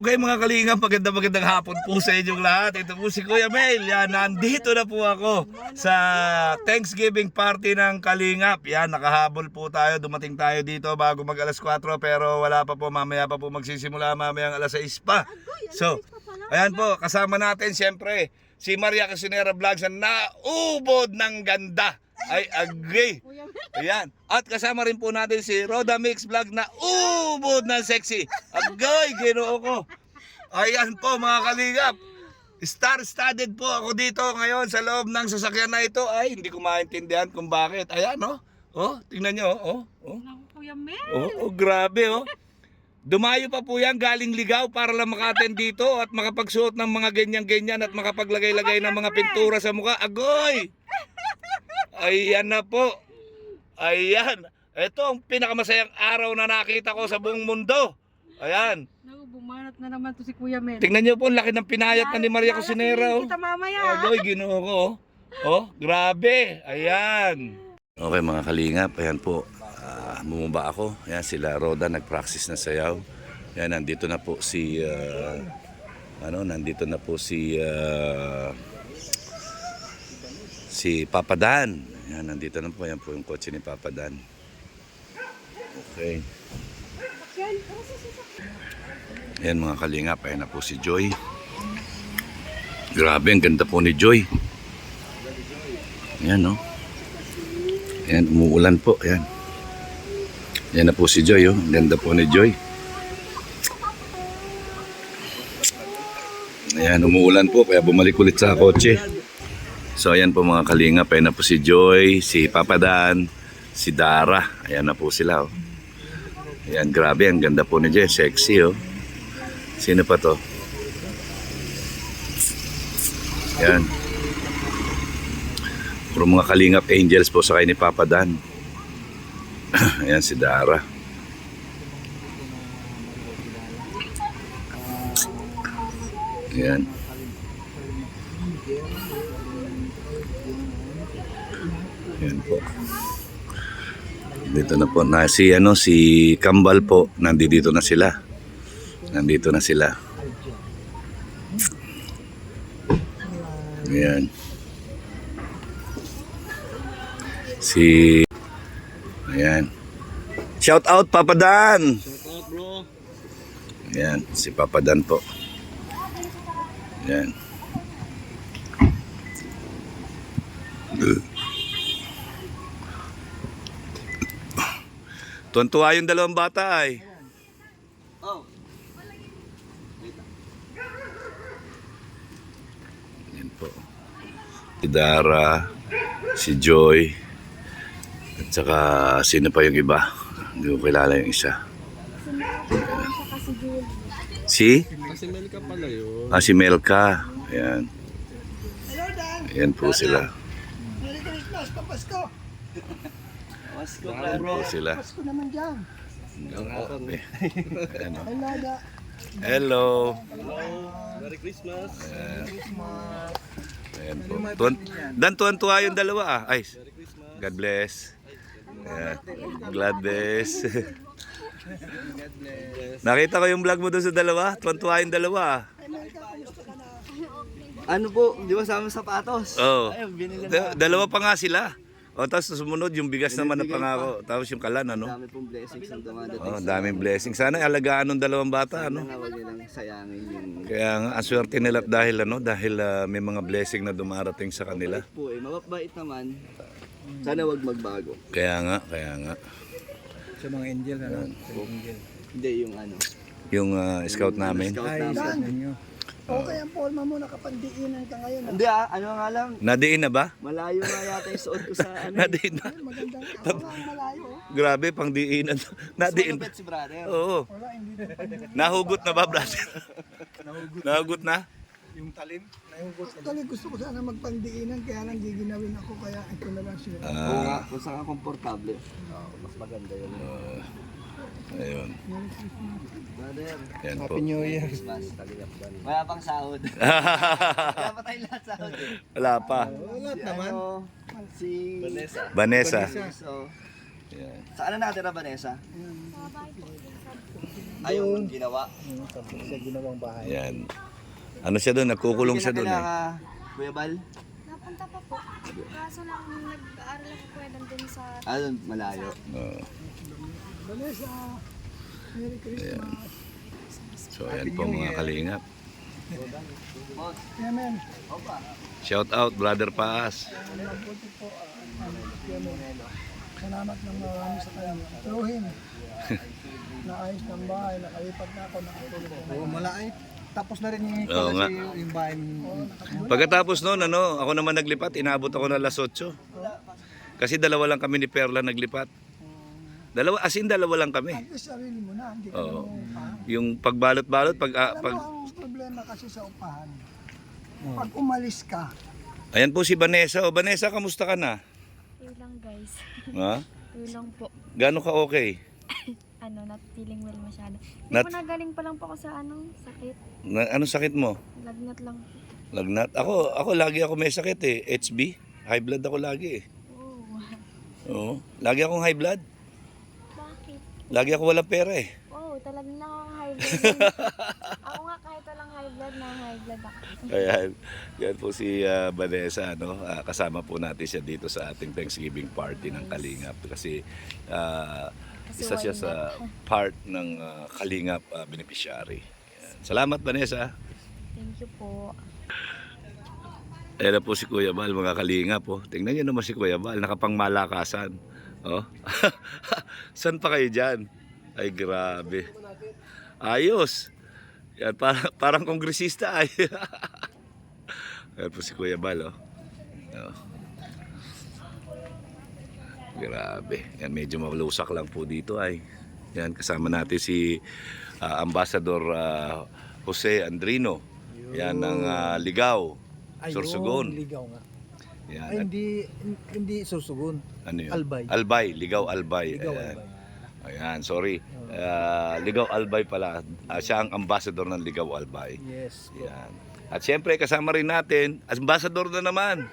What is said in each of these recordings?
Okay mga kalingap, magandang hapon po sa inyong lahat. Ito po si Kuya Mel. Yan, nandito na po ako sa Thanksgiving party ng Kalingap. Yan, nakahabol po tayo. Dumating tayo dito bago mag alas 4 pero wala pa po. Mamaya pa po magsisimula, mamaya alas 6 pa. So, ayan po, kasama natin siyempre si Maria Casinera Vlogs na naubod ng ganda. I agree. Ayan. At kasama rin po natin si Roda Mix Vlog na ubod ng sexy. Agoy, ginoo ko. Ayan po mga kalingap. Star-studded po ako dito ngayon sa loob ng sasakyan na ito. Ay, hindi ko maintindihan kung bakit. Ayan, oh. Oh, tingnan nyo, oh. Oh, Kuya Mel. oh, grabe, oh. Dumayo pa po yan galing Ligaw para lang maka-attend dito at makapagsuot ng mga ganyan-ganyan at makapaglagay-lagay ng mga pintura sa mukha. Agoy! Ayan na po. Ayan. Ito ang pinakamasayang araw na nakita ko sa buong mundo. Ayan. Naku, bumanat na naman to si Kuya Mel. Tingnan nyo po, laki ng pinayat na ni Maria Casinera. Oh. Kita mamaya. Agoy, ginoo ko. Oh, grabe. Ayan. Okay mga kalingap, ayan po. Bumaba ako. Ayan sila Roda, nag-practice na sayaw. Ayan, nandito na po si si Papa Dan. Ayan, nandito na po. Ayan po yung kotse ni Papa Dan. Okay. Ayan mga kalingap, ayan na po si Joy. Grabe, ang ganda po ni Joy. Ayan, no? Ayan, umuulan po. Ayan. Ayan na po si Joy, oh. Ang ganda po ni Joy. Ayan, umuulan po, kaya bumalik ulit sa kotse. So ayan po mga kalingap, ayan na po si Joy, si Papa Dan, si Dara. Ayan na po sila, oh. Ayan, grabe, ang ganda po ni Joy, sexy, oh. Sino pa to? Ayan. Puro mga kalingap angels po sa kay ni Papa Dan. Ayan si Dara. Ayan. Ayan po. Dito na po na si Kambal po, nandito na sila. Nandito na sila. Ayan. Ayan. Shout out Papa Dan. Shout out bro. Ayan, si Papa Dan po. Ayan. Tuwan-tuwa yung dalawang bata ay. Oh. Ayan po. Si Dara, si Joy, at saka sino pa yung iba? Hindi ko kilala yung isa. Si? Kasi Melka pala yun. Si Melka. Ayan. Ayan po sila. Merry Christmas, Papasko! Pasko Ayan po sila. Pasko naman dyan. Ayan, oh. Ay, Nada. Hello. Merry Christmas. Ayan po. Dan tuwan-tuwa yung dalawa ah. Ay, God bless. Ayan. God bless. Nakita ko yung vlog mo doon sa dalawa. Tuwan-tuwa yung dalawa ah. Ano po, di ba sa sapatos? Oo. Ayun, binili Dalawa pa nga sila. O tapos sumunod yung bigas naman na pangako. Tapos yung kalan ano. Dami pong blessings ang dumadating. Oh, daming blessing. Sana alagaan ng dalawang bata ano. Sana wag nilang sayangin yung Kaya nga ang swerte nila dahil may mga blessing na dumarating sa kanila. po eh. Mababait naman. Sana wag magbago. Kaya nga. Sa mga angel, ano? Sa angel. Hindi yung ano. Yung scout namin. Scout namin. ninyo. Okay ang forma mo, nakapandiinan ka ngayon. Hindi ano nga lang. Nadiin na ba? Malayo nga yata yung suot ko sa ano. Nadiin na. Magandang ako nga ang malayo. Grabe, pang diinan. Nadiin. Malupit si brother. Oo. Wala, hindi. Nahugot na ba, brother? Nahugot na? Yung talim, nahugot. Actually, gusto ko sana magpandiinan, kaya lang giginawin ako, kaya ito na lang siya. Oo nga, kung saan ka komportable. Mas maganda yun. Ayun. Brother, Yan po. Happy New Year. Christmas. Wala pang sahod. Kaya pa tayo lahat sahod eh. Wala pa. Wala naman. Ano, si Vanessa. So, Yan. saan na natira Vanessa? Ay, yung ginawa. Tapos siya ginawang bahay. Yan. Ano siya doon? Nagkukulong siya doon eh. Kuya Bal? Napunta pa po. Kaso lang nag-aaral ako po din sa... Doon, malayo. Oo. Vanessa, Merry Christmas. So ayan po mga kalingap. Boss, Kuya Mel, opa. Shout out Brother Paas. mabuti po. Kuya Mel, salamat ng marami sa kanya. Tuhin. Naayos ng bahay, nakalipat na ako, nakatulog ko. Oo, malaki. Tapos na rin yung Oo nga. yung bahay. Pagkatapos noon, ako naman naglipat, inabot ako ng alas 8. Kasi dalawa lang kami ni Perla naglipat. Dalawa lang kami. At least sarili mo na, hindi ka Oo. na upahan. Yung pagbalot-balot, Alam mo, ang problema kasi sa upahan, pag umalis ka, Ayan po si Vanessa. O Vanessa, kamusta ka na? Yun lang guys. Ha? Yun lang po. Gaano ka okay? Not feeling well masyado. Hindi Not- po nagaling pa lang po ako sa sakit. Anong sakit mo? Lagnat lang po. Lagnat? Ako lagi ako may sakit eh. HB. High blood ako lagi eh. Oo. Oo. Lagi akong high blood. Bakit? Lagi ako walang pera eh. Oo, talagang nakaka-high blood. Ako nga kahit walang high blood, na-high blood ako. Ayan, yan po si Vanessa, no? Kasama po natin siya dito sa ating Thanksgiving party ng Kalingap kasi isa siya sa part ng Kalingap beneficiary. Ayan. Salamat Vanessa. Thank you po. Ayan na po si Kuya Bal, mga Kalingap. Oh. Tingnan niyo naman si Kuya Bal, nakapangmalakasan. Oh. Saan pa kayo dyan? Ay grabe. Ayos. Yan, parang kongresista ay. Ayan po si Kuya Bal, oh. Oh. Grabe. Yan, medyo malusak lang po dito ay. Yan, kasama natin si Ambassador Jose Andrino. Yan ng Ligaw, Sorsogon. Ligaw nga. Yan. Ay, hindi Sorsogon. Ano yun? Albay. Albay, Ligaw Albay. Ligaw, Ayan. Albay. Ayan, sorry. Ligaw Albay pala. Siya ang ambassador ng Ligaw Albay. Yes. Yan. At siyempre kasama rin natin, ambassador na naman.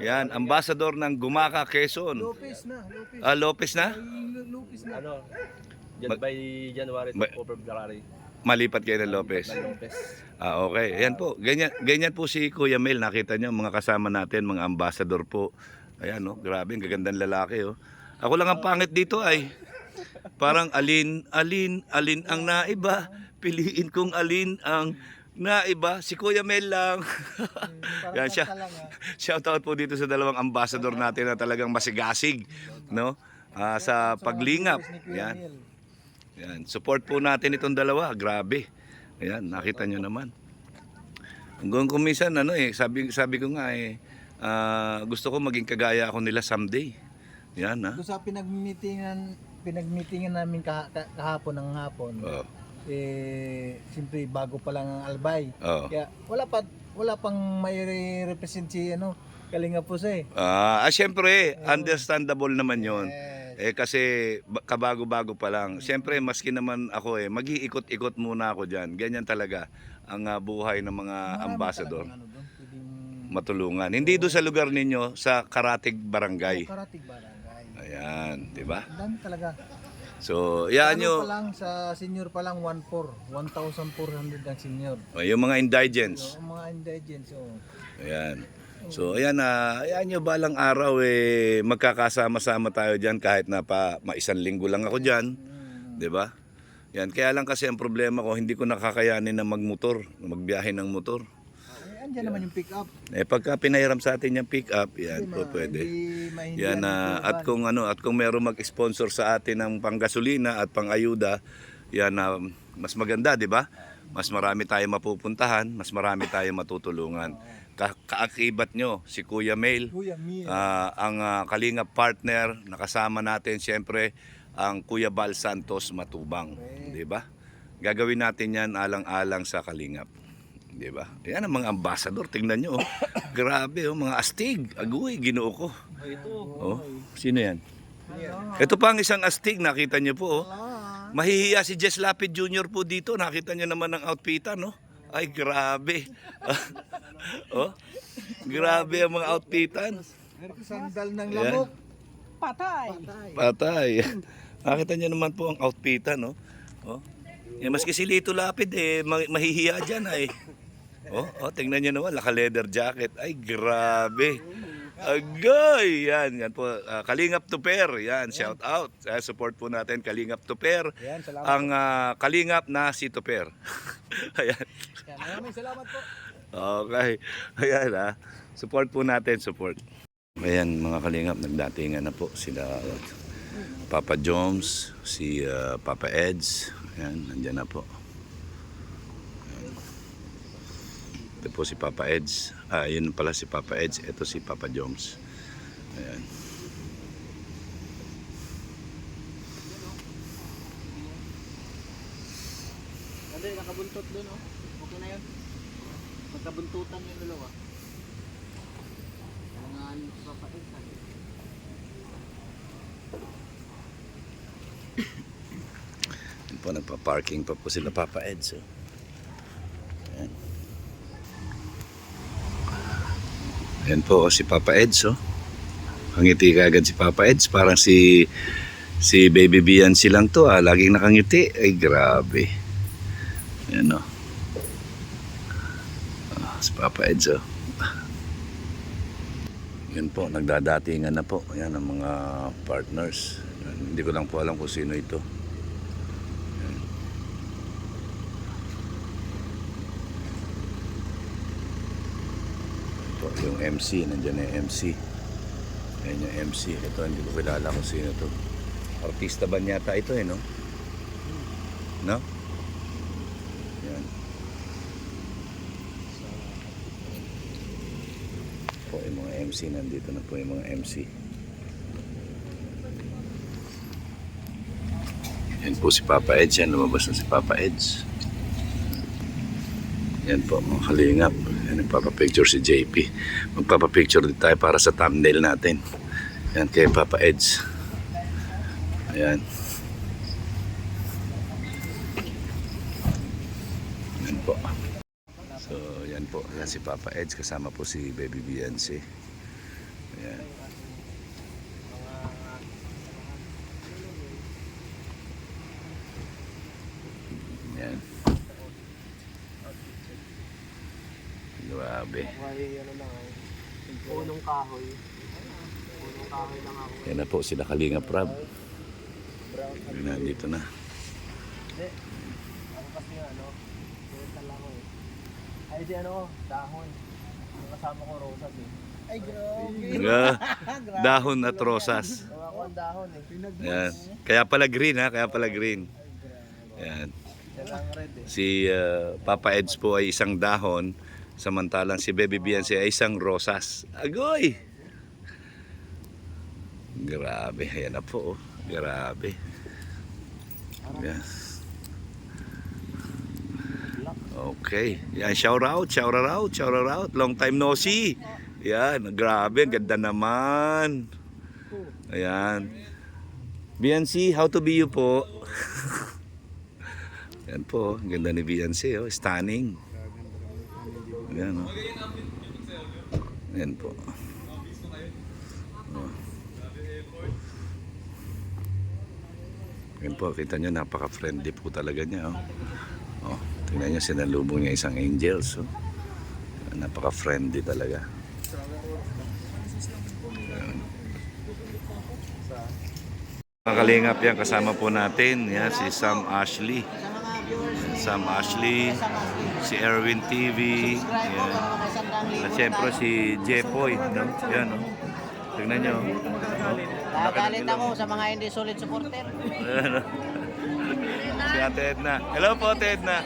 Yan, ambassador ng Gumaka, Quezon. Lopez na. Lopez. Lopez na? Lopez na. Ano? By January to February. Malipat kayo ng Lopez. Lopez. Okay. Ayan po. Ganyan po si Kuya Mel. Nakita niyo mga kasama natin, mga ambassador po. Ayan, no? Grabe, ang gagandang lalaki, oh. Ako lang ang pangit dito ay parang alin ang naiba. Piliin kong alin ang naiba. Si Kuya Mel lang. Yan siya. Shout out po dito sa dalawang ambassador natin na talagang masigasig, no? Sa paglingap. Yan. Yan. Support po natin itong dalawa. Grabe. Ayan, nakita nyo naman. Hanggang kumisan, sabi ko nga gusto ko maging kagaya ako nila someday. Yan, ha? Doon sa pinag-meetingan namin kahapon ng hapon. Oo. Siyempre bago pa lang ang Albay. Oo. Kaya wala pang may represent si Kalingap po siya Siyempre, understandable naman yon. Yes. Kasi kabago-bago pa lang. Siyempre, maski naman ako mag-iikot-ikot muna ako dyan. Ganyan talaga ang buhay ng mga ambassador. Matulungan. Hindi doon sa lugar ninyo, sa Karatig Barangay. Karatig Barangay. Ayan, di ba? Ang dami talaga. So, yan Ano nyo. pa lang sa senior pa lang 1,400 ang senior. Yung mga indigents. Yung mga indigents. Ayan. So, ayan nyo, balang araw magkakasama-sama tayo dyan kahit na isang linggo lang ako dyan. Di ba? Yan. Kaya lang kasi ang problema ko, hindi ko nakakayanin na magbiyahe ng motor. Andyan naman yung pick up. Pagka pinahiram sa atin yung pick up, yan po pwede. Yan at kung meron mag-sponsor sa atin ng panggasolina at pangayuda, yan mas maganda, 'di ba? Mas marami tayong mapupuntahan, mas marami tayong matutulungan. Kaakibat nyo si Kuya Mel, ang Kalingap partner, nakasama natin siyempre ang Kuya Bal Santos Matubang, 'di ba? Gagawin natin 'yan alang-alang sa Kalingap. Di ba? Yan ang mga ambassador, tingnan nyo. Grabe, mga astig. Agoy, Ginoo ko. Oh, sino yan? Ito pa ang isang astig, nakita nyo po. Mahihiya si Jess Lapid Jr. po dito. Nakita nyo naman ang outfitan, no? Ay, grabe. Grabe ang mga outfitan. Sandal ng lamok. Patay. Patay. Nakita nyo naman po ang outfitan, no? Eh, maski si Lito Lapid eh, mahihiya dyan ay. Tingnan nyo naman, naka-leather jacket. Ay, grabe. Agay! Yan po. Kalingap to Pair. Yan, shout out. Support po natin Kalingap to Pair. Yan, salamat. Ang Kalingap na si to Pair. Ayan. Maraming salamat po. Okay. Ayan support po natin, support. Ayan mga Kalingap, nagdatingan na po sila Papa Joms, si Papa Eds. Ayan, nandyan na po. Ayan. Ito po si Papa Eds. Yun pala si Papa Eds. Ito si Papa Joms. Ayan. Andre, nakabuntot doon, oh. Okay na yun. Magkabuntutan yung dalawa. Mga papait. Yan po, nagpa-parking pa po sila Papa Eds. Ayan. Ayan po si Papa Eds. Kangiti ka agad si Papa Eds. Parang si Baby Biancy lang to. Laging nakangiti. Ay grabe. Ayan si Papa Eds. Yan po, nagdadatingan na po. Ayan ang mga partners. Ayan, hindi ko lang po alam kung sino ito. Ayan. Ito yung MC. Nandiyan na yung MC. Ayan yung MC. Ito hindi ko kilala kung sino ito. Artista ba yata ito no? No? Ayan. Po yung mga MC, nandito na po yung mga MC. Yan po si Papa Eds. Yan, lumabas na si Papa Eds. Yan po mga Kalingap. Yan, nagpapapicture si JP. Magpapapicture din tayo para sa thumbnail natin. Yan kay Papa Eds. Ayan. Yan po. So, yan po. Yan si Papa Eds. Kasama po si Baby Biancy. Ayan. Yan. Grabe. Punong kahoy. Punong kahoy lang ako. Yan na po sila Kalingap Rab. Nandito na. Ako kasi mental ako Ay di dahon. Ang kasama ko rosas Ay grabe. Dahon at rosas. Ako ang dahon Yan. Kaya pala green Kaya pala green. Yan. Si Papa Eds po ay isang dahon, samantalang si Baby Biancy ay isang rosas. Agoy! Grabe, ayan na po. Grabe. Yan. Okay. Yan, shout out. Long time no see. Yan, grabe, ganda naman. Ayan. Biancy, how to be you po? Yan po, ang ganda ni Biancy, stunning. Yan, Yan po. Yan po, kita nyo, napaka-friendly po talaga niya. Tingnan nyo, sinalubong niya isang angels. Napaka-friendly talaga. Mga Kalingap yan, kasama po natin yan, si Sam Ashley. Sam Ashley, si Erwin TV, yan. At syempre si Jepoy, yan, tingnan nyo. Nagalit ako sa mga hindi solid supporter. Si Ate Edna. Hello po, Ate Edna.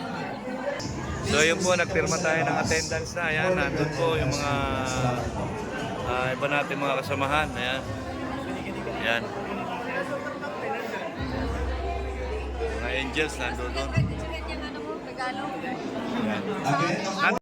So yun po, nagpirma tayo ng attendance na. Ayan, nandun po yung mga iba natin mga kasamahan. Ayan. Ayan. Mga angels nandun doon. Ayan.